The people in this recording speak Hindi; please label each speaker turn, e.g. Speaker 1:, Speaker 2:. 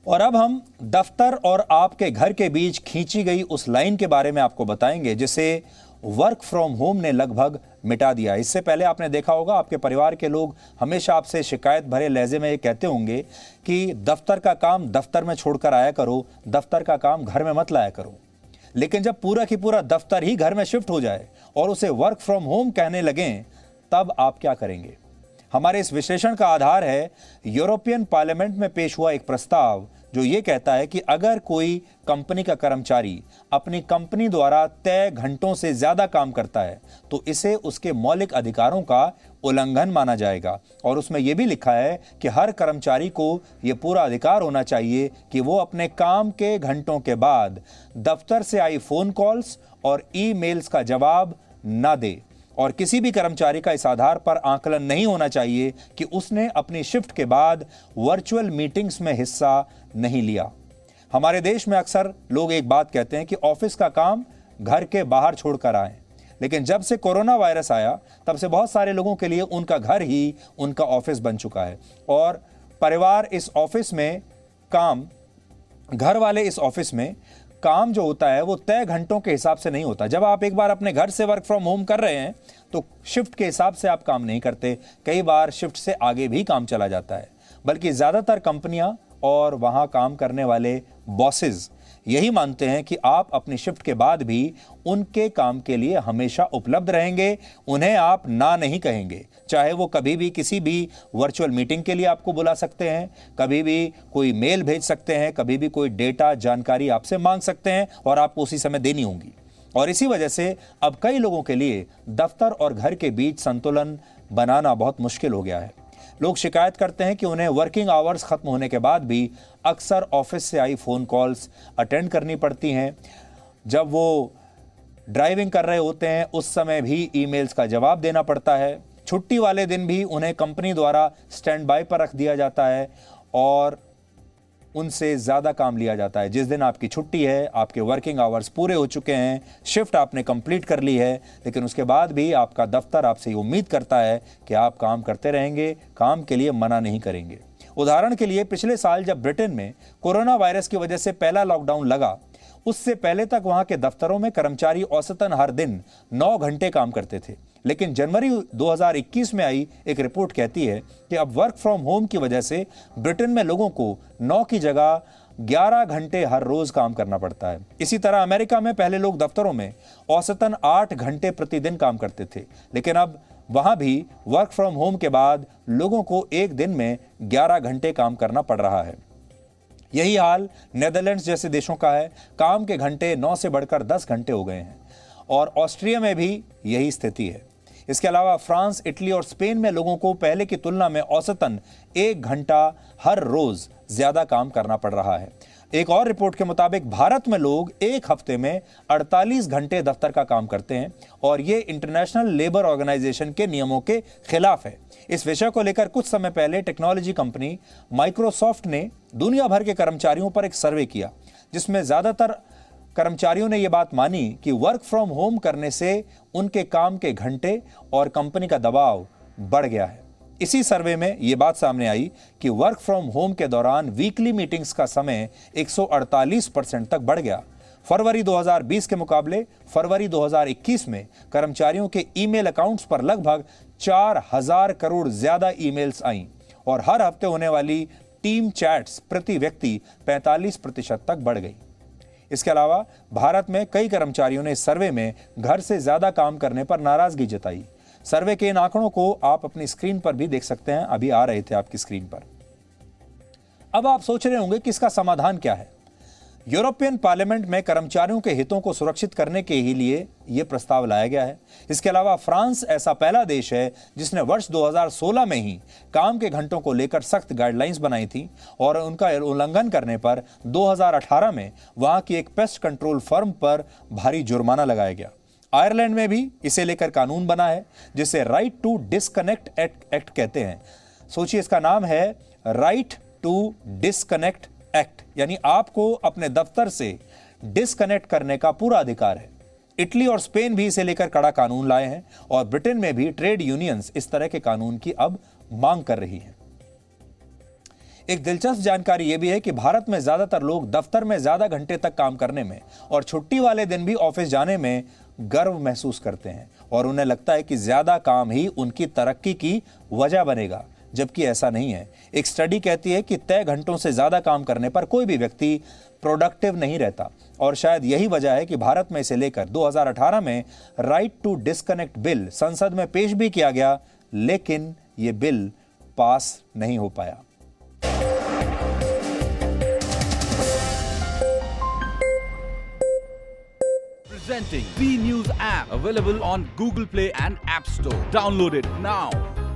Speaker 1: और अब हम दफ्तर और आपके घर के बीच खींची गई उस लाइन के बारे में आपको बताएंगे जिसे वर्क फ्रॉम होम ने लगभग मिटा दिया। इससे पहले आपने देखा होगा आपके परिवार के लोग हमेशा आपसे शिकायत भरे लहजे में ये कहते होंगे कि दफ्तर का काम दफ्तर में छोड़कर आया करो, दफ्तर का काम घर में मत लाया करो। लेकिन जब पूरा की पूरा दफ्तर ही घर में शिफ्ट हो जाए और उसे वर्क फ्रॉम होम कहने लगें, तब आप क्या करेंगे? हमारे इस विश्लेषण का आधार है यूरोपियन पार्लियामेंट में पेश हुआ एक प्रस्ताव जो ये कहता है कि अगर कोई कंपनी का कर्मचारी अपनी कंपनी द्वारा तय घंटों से ज्यादा काम करता है तो इसे उसके मौलिक अधिकारों का उल्लंघन माना जाएगा। और उसमें यह भी लिखा है कि हर कर्मचारी को यह पूरा अधिकार होना चाहिए कि वो अपने काम के घंटों के बाद दफ्तर से आई फोन कॉल्स और ईमेल्स का जवाब न दे। और किसी भी कर्मचारी का इस आधार पर आकलन नहीं होना चाहिए कि उसने अपनी शिफ्ट के बाद वर्चुअल मीटिंग्स में हिस्सा नहीं लिया। हमारे देश में अक्सर लोग एक बात कहते हैं कि ऑफिस का काम घर के बाहर छोड़कर आए, लेकिन जब से कोरोना वायरस आया तब से बहुत सारे लोगों के लिए उनका घर ही उनका ऑफिस बन चुका है। और परिवार इस ऑफिस में काम, घर वाले इस ऑफिस में काम जो होता है वो तय घंटों के हिसाब से नहीं होता। जब आप एक बार अपने घर से वर्क फ्रॉम होम कर रहे हैं तो शिफ्ट के हिसाब से आप काम नहीं करते, कई बार शिफ्ट से आगे भी काम चला जाता है। बल्कि ज्यादातर कंपनियां और वहां काम करने वाले बॉसेस यही मानते हैं कि आप अपनी शिफ्ट के बाद भी उनके काम के लिए हमेशा उपलब्ध रहेंगे, उन्हें आप ना नहीं कहेंगे। चाहे वो कभी भी किसी भी वर्चुअल मीटिंग के लिए आपको बुला सकते हैं, कभी भी कोई मेल भेज सकते हैं, कभी भी कोई डेटा जानकारी आपसे मांग सकते हैं और आपको उसी समय देनी होगी। और इसी वजह से अब कई लोगों के लिए दफ्तर और घर के बीच संतुलन बनाना बहुत मुश्किल हो गया है। लोग शिकायत करते हैं कि उन्हें वर्किंग आवर्स खत्म होने के बाद भी अक्सर ऑफिस से आई फोन कॉल्स अटेंड करनी पड़ती हैं। जब वो ड्राइविंग कर रहे होते हैं उस समय भी ईमेल्स का जवाब देना पड़ता है। छुट्टी वाले दिन भी उन्हें कंपनी द्वारा स्टैंड बाय पर रख दिया जाता है और उनसे ज़्यादा काम लिया जाता है। जिस दिन आपकी छुट्टी है, आपके वर्किंग आवर्स पूरे हो चुके हैं, शिफ्ट आपने कंप्लीट कर ली है, लेकिन उसके बाद भी आपका दफ्तर आपसे उम्मीद करता है कि आप काम करते रहेंगे, काम के लिए मना नहीं करेंगे। उदाहरण के लिए पिछले साल जब ब्रिटेन में कोरोना वायरस की वजह से पहला लॉकडाउन लगा, उससे पहले तक वहां के दफ्तरों में कर्मचारी औसतन हर दिन 9 घंटे काम करते थे। लेकिन जनवरी 2021 में आई एक रिपोर्ट कहती है कि अब वर्क फ्रॉम होम की वजह से ब्रिटेन में लोगों को 9 की जगह 11 घंटे हर रोज काम करना पड़ता है। इसी तरह अमेरिका में पहले लोग दफ्तरों में औसतन 8 घंटे प्रतिदिन काम करते थे, लेकिन अब वहां भी वर्क फ्रॉम होम के बाद लोगों को एक दिन में 11 घंटे काम करना पड़ रहा है। यही हाल नेदरलैंड्स जैसे देशों का है। काम के घंटे 9 से बढ़कर 10 घंटे हो गए हैं और ऑस्ट्रिया में भी यही स्थिति है। इसके अलावा फ्रांस, इटली और स्पेन में लोगों को पहले की तुलना में औसतन 1 घंटा हर रोज ज्यादा काम करना पड़ रहा है। एक और रिपोर्ट के मुताबिक भारत में लोग एक हफ्ते में 48 घंटे दफ्तर का काम करते हैं और ये इंटरनेशनल लेबर ऑर्गेनाइजेशन के नियमों के खिलाफ है। इस विषय को लेकर कुछ समय पहले टेक्नोलॉजी कंपनी माइक्रोसॉफ्ट ने दुनिया भर के कर्मचारियों पर एक सर्वे किया, जिसमें ज्यादातर कर्मचारियों ने यह बात मानी कि वर्क फ्रॉम होम करने से उनके काम के घंटे और कंपनी का दबाव बढ़ गया है। इसी सर्वे में यह बात सामने आई कि वर्क फ्रॉम होम के दौरान वीकली मीटिंग्स का समय 148% तक बढ़ गया। फरवरी 2020 के मुकाबले फरवरी 2021 में कर्मचारियों के ईमेल अकाउंट्स पर लगभग 4000 करोड़ ज्यादा ईमेल्स आईं और हर हफ्ते होने वाली टीम चैट्स प्रति व्यक्ति 45% तक बढ़ गई। इसके अलावा भारत में कई कर्मचारियों ने इस सर्वे में घर से ज्यादा काम करने पर नाराजगी जताई। सर्वे के इन आंकड़ों को आप अपनी स्क्रीन पर भी देख सकते हैं, अभी आ रहे थे आपकी स्क्रीन पर। अब आप सोच रहे होंगे कि इसका समाधान क्या है। यूरोपियन पार्लियामेंट में कर्मचारियों के हितों को सुरक्षित करने के ही लिए यह प्रस्ताव लाया गया है। इसके अलावा फ्रांस ऐसा पहला देश है जिसने वर्ष 2016 में ही काम के घंटों को लेकर सख्त गाइडलाइंस बनाई थी और उनका उल्लंघन करने पर 2018 में वहां की एक पेस्ट कंट्रोल फर्म पर भारी जुर्माना लगाया गया। आयरलैंड में भी इसे लेकर कानून बना है जिसे राइट टू डिस्कनेक्ट एक्ट कहते हैं। सोचिए, इसका नाम है राइट टू डिस्कनेक्ट एक्ट, यानी आपको अपने दफ्तर से डिस्कनेक्ट करने का पूरा अधिकार है। इटली और स्पेन भी इसे लेकर कड़ा कानून लाए हैं और ब्रिटेन में भी ट्रेड यूनियंस इस तरह के कानून की अब मांग कर रही हैं। एक दिलचस्प जानकारी यह भी है कि भारत में ज्यादातर लोग दफ्तर में ज्यादा घंटे तक काम करने में और छुट्टी वाले दिन भी ऑफिस जाने में गर्व महसूस करते हैं और उन्हें लगता है कि ज्यादा काम ही उनकी तरक्की की वजह बनेगा, जबकि ऐसा नहीं है। एक स्टडी कहती है कि तय घंटों से ज्यादा काम करने पर कोई भी व्यक्ति प्रोडक्टिव नहीं रहता और शायद यही वजह है कि भारत में इसे लेकर 2018 में राइट टू डिस्कनेक्ट बिल संसद में पेश भी किया गया, लेकिन यह बिल पास नहीं हो पाया।
Speaker 2: Presenting V News app, available on Google Play and App Store. Download it now.